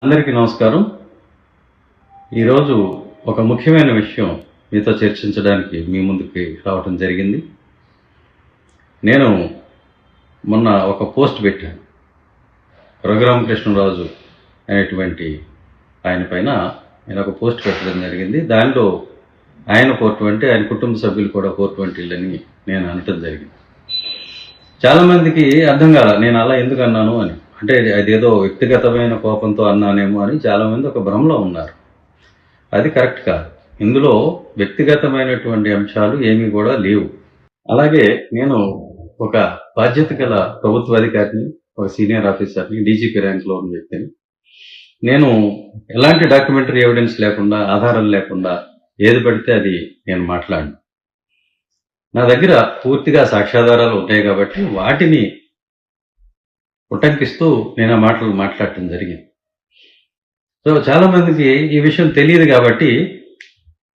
అందరికీ నమస్కారం. ఈరోజు ఒక ముఖ్యమైన విషయం మీతో చర్చించడానికి మీ ముందుకి రావటం జరిగింది. నేను మొన్న ఒక పోస్ట్ పెట్టాను. రఘురామకృష్ణరాజు అనేటువంటి ఆయన పైన నేను ఒక పోస్ట్ పెట్టడం జరిగింది. దానిలో ఆయన 420 ఆయన కుటుంబ సభ్యులు కూడా 420 అని నేను అనటం జరిగింది. చాలామందికి అర్థం కాల నేను అలా ఎందుకు అన్నాను అని. అంటే అదేదో వ్యక్తిగతమైన కోపంతో అన్నానేమో అని చాలామంది ఒక భ్రమలో ఉన్నారు. అది కరెక్ట్ కాదు. ఇందులో వ్యక్తిగతమైనటువంటి అంశాలు ఏమీ కూడా లేవు. అలాగే నేను ఒక బాధ్యత గల ప్రభుత్వ అధికారిని, ఒక సీనియర్ ఆఫీసర్ని, డీజీపీ ర్యాంక్లో ఉన్న వ్యక్తిని. నేను ఎలాంటి డాక్యుమెంటరీ ఎవిడెన్స్ లేకుండా, ఆధారం లేకుండా ఏది పడితే అది నేను మాట్లాడను. నా దగ్గర పూర్తిగా సాక్ష్యాధారాలు ఉంటాయి కాబట్టి వాటిని ఉటంకిస్తూ నేను ఆ మాటలు మాట్లాడటం జరిగింది. సో చాలామందికి ఈ విషయం తెలియదు కాబట్టి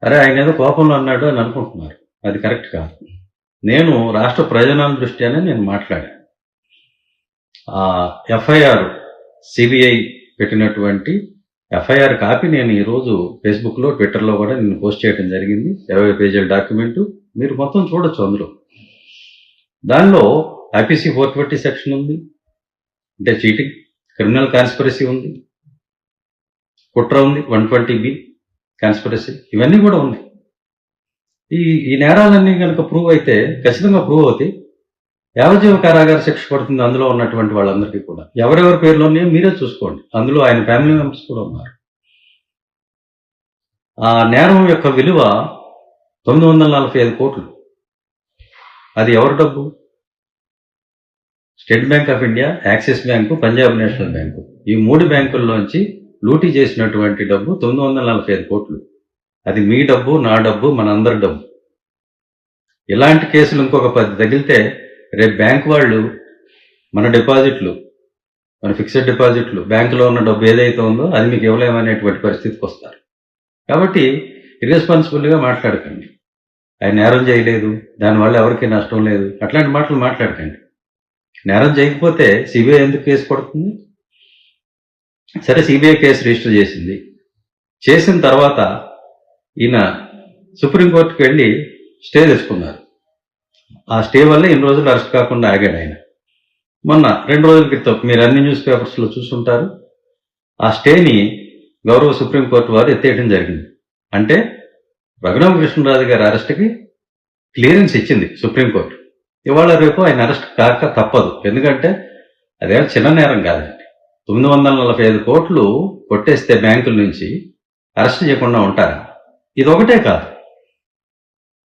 అరే ఆయన ఏదో కోపంలో అన్నాడు అని అనుకుంటున్నారు. అది కరెక్ట్ కాదు. నేను రాష్ట్ర ప్రయోజనాల దృష్ట్యానే నేను మాట్లాడాను. ఎఫ్ఐఆర్ సిబిఐ పెట్టినటువంటి ఎఫ్ఐఆర్ కాపీ నేను ఈరోజు ఫేస్బుక్లో, ట్విట్టర్లో కూడా నేను పోస్ట్ చేయడం జరిగింది. 20 పేజీల డాక్యుమెంటు మీరు మొత్తం చూడొచ్చు. అందులో దానిలో ఐపీసీ 420 సెక్షన్ ఉంది, అంటే చీటింగ్, క్రిమినల్ కాన్స్పిరసీ ఉంది, కుట్ర ఉంది, 120B కాన్స్పిరసీ, ఇవన్నీ కూడా ఉన్నాయి. ఈ నేరాలన్నీ కనుక ప్రూవ్ అయితే, ఖచ్చితంగా ప్రూవ్ అవుతాయి, యావజ్జీవ కారాగార శిక్ష పడుతుంది అందులో ఉన్నటువంటి వాళ్ళందరికీ కూడా. ఎవరెవరి పేర్లు ఉన్నాయో మీరే చూసుకోండి. అందులో ఆయన ఫ్యామిలీ మెంబర్స్ కూడా ఉన్నారు. ఆ నేరం యొక్క విలువ 945 కోట్లు. అది ఎవరి డబ్బు? State bank of India, axis bank, Punjab national bank, ఈ 3 బ్యాంకుల్లోంచి లూటీ చేసినటువంటి డబ్బు 945 కోట్లు. అది మీ డబ్బు, నా డబ్బు, మనందరి డబ్బు. ఇలాంటి కేసులు ఇంకొక 10 తగిలితే రేపు బ్యాంక్ వాళ్ళు మన డిపాజిట్లు, మన ఫిక్స్డ్ డిపాజిట్లు, బ్యాంకులో ఉన్న డబ్బు ఏదైతే ఉందో అది మీకు ఇవ్వలేమనేటువంటి పరిస్థితికి వస్తారు. కాబట్టి ఇర్రెస్పాన్సిబుల్గా మాట్లాడకండి. ఆయన నేరం చేయలేదు, దానివల్ల ఎవరికి నష్టం లేదు, అట్లాంటి మాటలు మాట్లాడకండి. నేరం చేయకపోతే సిబిఐ ఎందుకు కేసు పడుతుంది? సరే, సిబిఐ కేసు రిజిస్టర్ చేసింది. చేసిన తర్వాత ఈయన సుప్రీంకోర్టుకి వెళ్ళి స్టే తెచ్చుకున్నారు. ఆ స్టే వల్ల ఇన్ని రోజులు అరెస్ట్ కాకుండా ఆగాడు ఆయన. మొన్న 2 రోజుల క్రితం మీరు అన్ని న్యూస్ పేపర్స్లో చూసుంటారు, ఆ స్టేని గౌరవ సుప్రీంకోర్టు వారు ఎత్తేయడం జరిగింది. అంటే రఘురామకృష్ణరాజు గారి అరెస్ట్కి క్లియరెన్స్ ఇచ్చింది సుప్రీంకోర్టు. ఇవాళ రేపు ఆయన అరెస్ట్ కాక తప్పదు. ఎందుకంటే అదేం చిన్న నేరం కాదండి. 945 కోట్లు కొట్టేస్తే బ్యాంకుల నుంచి అరెస్ట్ చేయకుండా ఉంటారా? ఇది ఒకటే కాదు,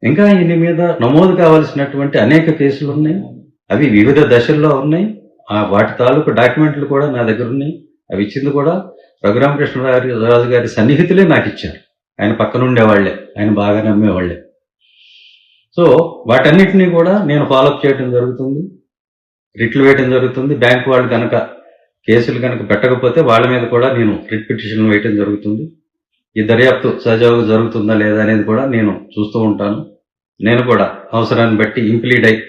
ఇంకా ఈయన మీద నమోదు కావాల్సినటువంటి అనేక కేసులు ఉన్నాయి. అవి వివిధ దశల్లో ఉన్నాయి. వాటి తాలూకు డాక్యుమెంట్లు కూడా నా దగ్గర ఉన్నాయి. అవి ఇచ్చింది కూడా రఘురామకృష్ణరాజు గారి సన్నిహితులే నాకు ఇచ్చారు. ఆయన పక్కన ఉండేవాళ్లే, ఆయన బాగా నమ్మేవాళ్లే. సో వాటన్నిటినీ కూడా నేను ఫాలోఅప్ చేయడం జరుగుతుంది, రిట్లు వేయడం జరుగుతుంది. బ్యాంకు వాళ్ళు కనుక కేసులు కనుక పెట్టకపోతే వాళ్ళ మీద కూడా నేను రిట్ పిటిషన్ వేయటం జరుగుతుంది. ఈ దర్యాప్తు సజావుగా జరుగుతుందా లేదా అనేది కూడా నేను చూస్తూ ఉంటాను. నేను కూడా అవసరాన్ని బట్టి ఇంప్లీడ్ అయ్యి,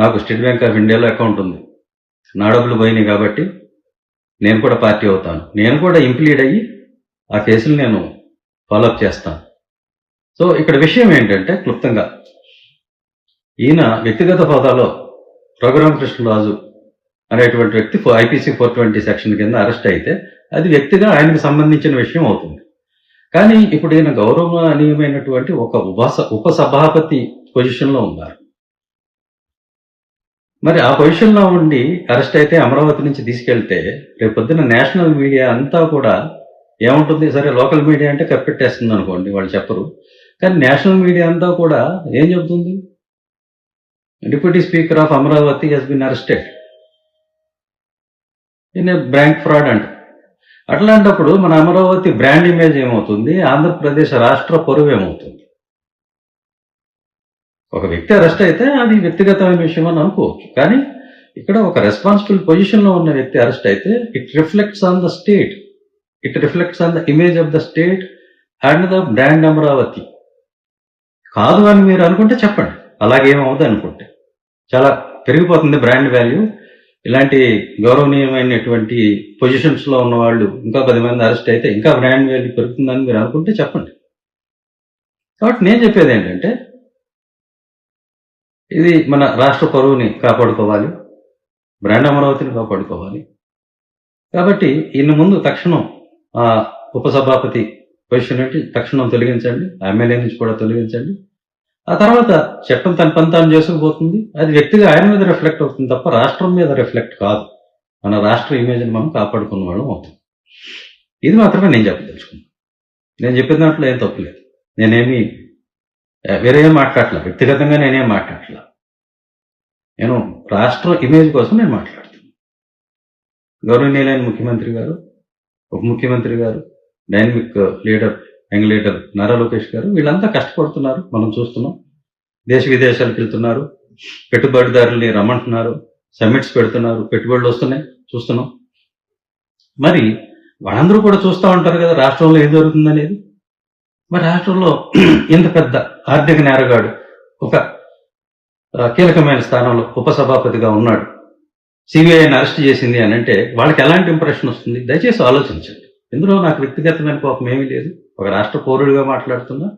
నాకు స్టేట్ బ్యాంక్ ఆఫ్ ఇండియాలో అకౌంట్ ఉంది, నా డబ్బులు పోయినాయి కాబట్టి నేను కూడా పార్టీ అవుతాను. నేను కూడా ఇంప్లీడ్ అయ్యి ఆ కేసులు నేను ఫాలోఅప్ చేస్తాను. సో ఇక్కడ విషయం ఏంటంటే, క్లుప్తంగా ఈయన వ్యక్తిగత హోదాలో రఘురామకృష్ణరాజు అనేటువంటి వ్యక్తి ఐపీసీ 420 సెక్షన్ కింద అరెస్ట్ అయితే అది వ్యక్తిగా ఆయనకు సంబంధించిన విషయం అవుతుంది. కానీ ఇప్పుడు ఈయన గౌరవనీయమైనటువంటి ఒక ఉపసభాపతి పొజిషన్లో ఉన్నారు. మరి ఆ పొజిషన్లో ఉండి అరెస్ట్ అయితే అమరావతి నుంచి తీసుకెళ్తే రేపొద్దున నేషనల్ మీడియా అంతా కూడా ఏముంటుంది? సరే, లోకల్ మీడియా అంటే కప్పెట్టేస్తుంది అనుకోండి, వాళ్ళు చెప్పరు. కానీ నేషనల్ మీడియా అంతా కూడా ఏం చెబుతుంది? Deputy speaker of Amaravati has been arrested in a bank fraud అంట. అట్లాంటప్పుడు మన అమరావతి బ్రాండ్ ఇమేజ్ ఏమవుతుంది? ఆంధ్రప్రదేశ్ రాష్ట్ర పరువు ఏమవుతుంది? ఒక వ్యక్తి అరెస్ట్ అయితే అది వ్యక్తిగతమైన విషయం అని అనుకోవచ్చు. కానీ ఇక్కడ ఒక రెస్పాన్సిబుల్ పొజిషన్లో ఉన్న వ్యక్తి అరెస్ట్ అయితే it reflects on the state, it reflects on the image of the state and the brand Amaravati. కాదు అని మీరు అనుకుంటే చెప్పండి, అలాగేమవుతుంది అనుకుంటే. చాలా పెరిగిపోతుంది బ్రాండ్ వాల్యూ. ఇలాంటి గౌరవనీయమైనటువంటి పొజిషన్స్ లో ఉన్న వాళ్ళు ఇంకా 10 మంది అరెస్ట్ అయితే ఇంకా బ్రాండ్ వాల్యూ పెరుగుతుందని మీరు అనుకుంటే చెప్పండి. కాబట్టి నేను చెప్పేది ఏంటంటే ఇది మన రాష్ట్ర పరువుని కాపాడుకోవాలి, బ్రాండ్ అమరావతిని కాపాడుకోవాలి. కాబట్టి ఇన్ని ముందు తక్షణం ఆ ఉపసభాపతి పొజిషన్ నుండి తక్షణం తొలగించండి, ఎమ్మెల్యే నుంచి కూడా తొలగించండి. ఆ తర్వాత చట్టం తన పని తాను చేసుకుపోతుంది. అది వ్యక్తిగా ఆయన మీద రిఫ్లెక్ట్ అవుతుంది తప్ప రాష్ట్రం మీద రిఫ్లెక్ట్ కాదు. మన రాష్ట్ర ఇమేజ్ని మనం కాపాడుకున్న వాళ్ళం అవుతాం. ఇది మాత్రమే నేను చెప్పదలుచుకున్నాను. నేను చెప్పిన దాంట్లో ఏం తప్పులేదు. నేనేమి వేరే ఏం మాట్లాడట్లా, వ్యక్తిగతంగా నేనేం మాట్లాడట్లా. నేను రాష్ట్ర ఇమేజ్ కోసం నేను మాట్లాడుతున్నాను. గౌరవనీయులైన ముఖ్యమంత్రి గారు, ఉప ముఖ్యమంత్రి గారు, dynamic leader, young leader Nara Lokesh గారు వీళ్ళంతా కష్టపడుతున్నారు, మనం చూస్తున్నాం. దేశ విదేశాలకు వెళ్తున్నారు, పెట్టుబడిదారుల్ని రమ్మంటున్నారు, సమ్మిట్స్ పెడుతున్నారు, పెట్టుబడులు వస్తున్నాయి, చూస్తున్నాం. మరి వాళ్ళందరూ కూడా చూస్తూ ఉంటారు కదా రాష్ట్రంలో ఏం జరుగుతుందనేది. మరి రాష్ట్రంలో ఇంత పెద్ద ఆర్థిక నేరగాడు ఒక కీలకమైన స్థానంలో ఉపసభాపతిగా ఉన్నాడు, సిబిఐని అరెస్ట్ చేసింది అని అంటే వాళ్ళకి ఎలాంటి ఇంప్రెషన్ వస్తుంది? దయచేసి ఆలోచించండి. ఇందులో నాకు వ్యక్తిగతమైన కోపం ఏమీ లేదు, ఒక రాష్ట్ర పౌరుడిగా మాట్లాడుతున్నా.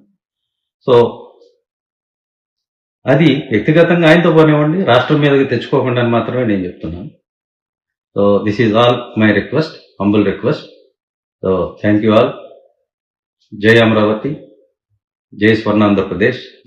సో అది వ్యక్తిగతంగా ఆయనతో పోనివ్వండి, రాష్ట్రం మీదకి తెచ్చుకోకుండా అని మాత్రమే నేను చెప్తున్నాను. So this is all my request, humble request. So thank you all. జై అమరావతి, జై స్వర్ణాంధ్రప్రదేశ్.